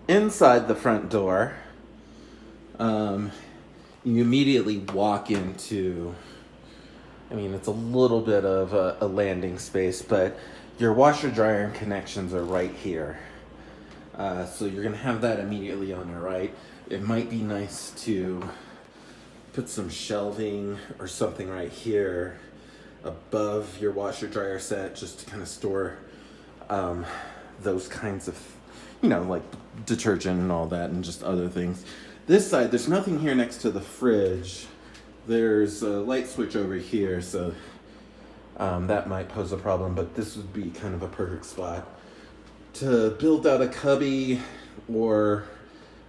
inside the front door, um, you immediately walk into, I mean, it's a little bit of a landing space, but your washer dryer and connections are right here. So you're going to have that immediately on your right. It might be nice to put some shelving or something right here above your washer dryer set just to kind of store those kinds of, like detergent and all that and just other things. This side, there's nothing here next to the fridge. There's a light switch over here, so that might pose a problem, but this would be kind of a perfect spot to build out a cubby or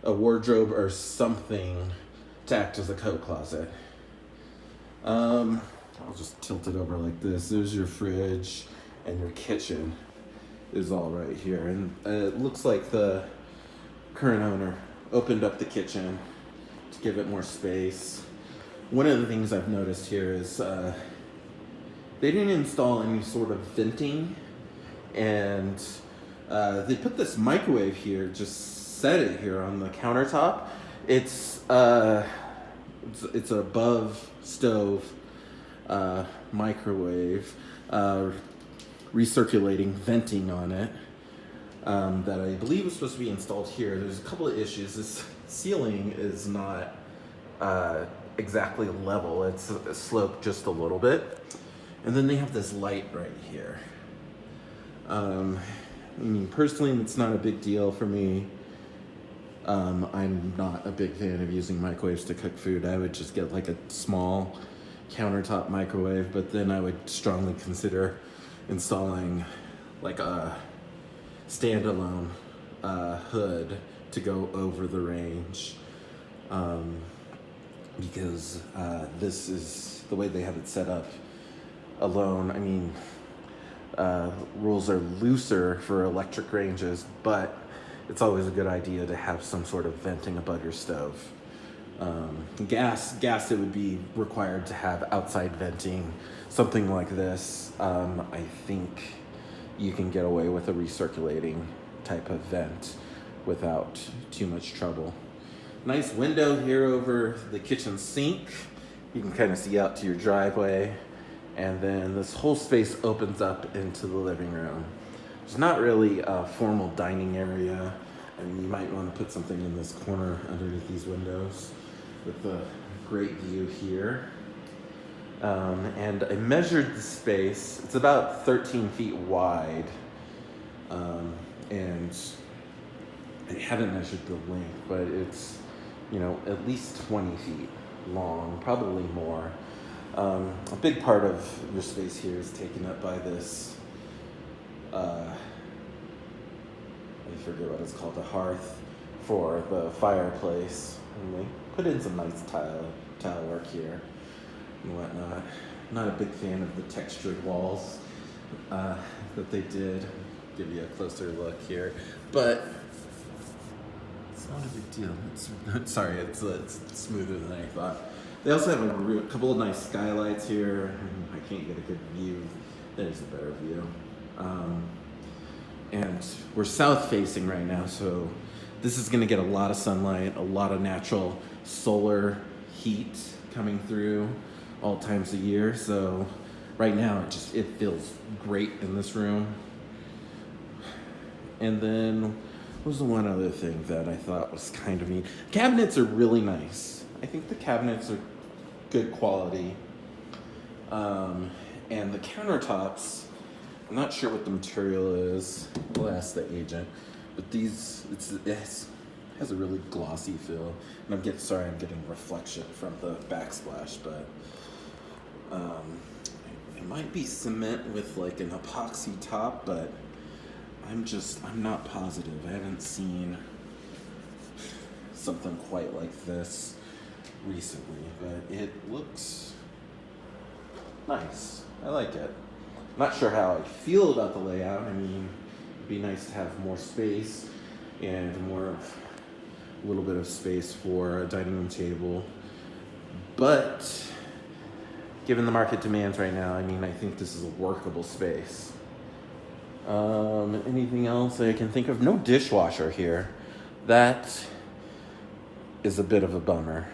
a wardrobe or something to act as a coat closet. I'll just tilt it over like this. There's your fridge, and your kitchen is all right here. And it looks like the current owner opened up the kitchen to give it more space. One of the things I've noticed here is they didn't install any sort of venting, and they put this microwave here, just set it here on the countertop. It's above stove microwave, recirculating venting on it, that I believe was supposed to be installed here. There's a couple of issues. This ceiling is not exactly level. It's sloped just a little bit. And then they have this light right here. I mean, personally, it's not a big deal for me. I'm not a big fan of using microwaves to cook food. I would just get like a small countertop microwave, but then I would strongly consider installing like a standalone hood to go over the range, because this is the way they have it set up alone. I mean, rules are looser for electric ranges, but it's always a good idea to have some sort of venting above your stove. Gas, it would be required to have outside venting. Something like this, I think you can get away with a recirculating type of vent without too much trouble. Nice window here over the kitchen sink. You can kind of see out to your driveway. And then this whole space opens up into the living room. It's not really a formal dining area. I mean, you might want to put something in this corner underneath these windows with a great view here. And I measured the space. It's about 13 feet wide. And I haven't measured the length, but it's, at least 20 feet long, probably more. A big part of your space here is taken up by this, I forget what it's called, a hearth for the fireplace. And they put in some nice tile work here and whatnot. Not a big fan of the textured walls that they did. Give you a closer look here, but it's not a big deal. It's smoother than I thought. They also have a couple of nice skylights here. I can't get a good view. There's a better view. And we're south facing right now, so this is gonna get a lot of sunlight, a lot of natural solar heat coming through all times of year. So right now it feels great in this room. And then what was the one other thing that I thought was kind of neat? Cabinets are really nice. I think the cabinets are good quality. And the countertops, I'm not sure what the material is. We'll ask the agent. But it has a really glossy feel. And I'm getting reflection from the backsplash, but it might be cement with like an epoxy top, but I'm not positive. I haven't seen something quite like this recently, but it looks nice. I like it. Not sure how I feel about the layout. I mean, it'd be nice to have more space and a little bit of space for a dining room table. But given the market demands right now, I mean, I think this is a workable space. Anything else I can think of? No dishwasher here. that is a bit of a bummer.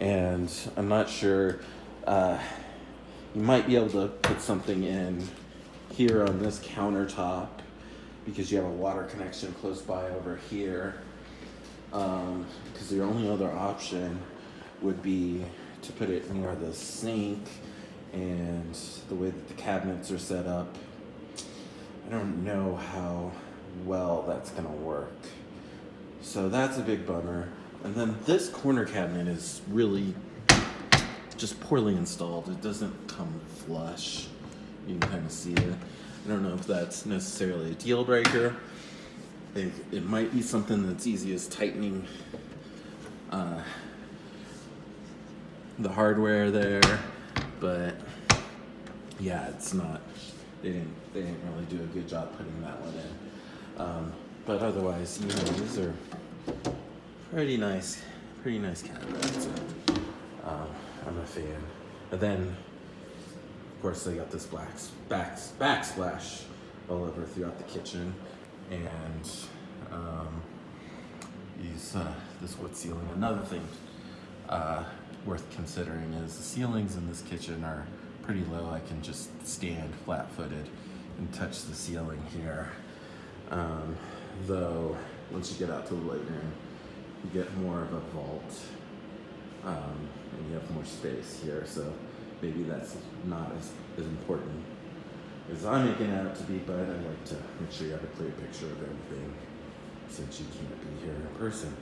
And I'm not sure, you might be able to put something in here on this countertop because you have a water connection close by over here. Because your only other option would be to put it near the sink, and the way that the cabinets are set up, I don't know how well that's gonna work. So that's a big bummer. And then this corner cabinet is really just poorly installed. It doesn't come flush. You can kind of see it. I don't know if that's necessarily a deal breaker. It might be something that's easy as tightening the hardware there, but yeah, it's not. They didn't really do a good job putting that one in. But otherwise, these are pretty nice cabinets. I'm a fan. And then, of course, they got this backsplash all over throughout the kitchen, and this wood ceiling. Another thing worth considering is the ceilings in this kitchen are pretty low. I can just stand flat-footed and touch the ceiling here. Though once you get out to the living room, you get more of a vault, and you have more space here. So maybe that's not as important as I'm making it out to be, but I like to make sure you have a clear picture of everything since you can't be here in person.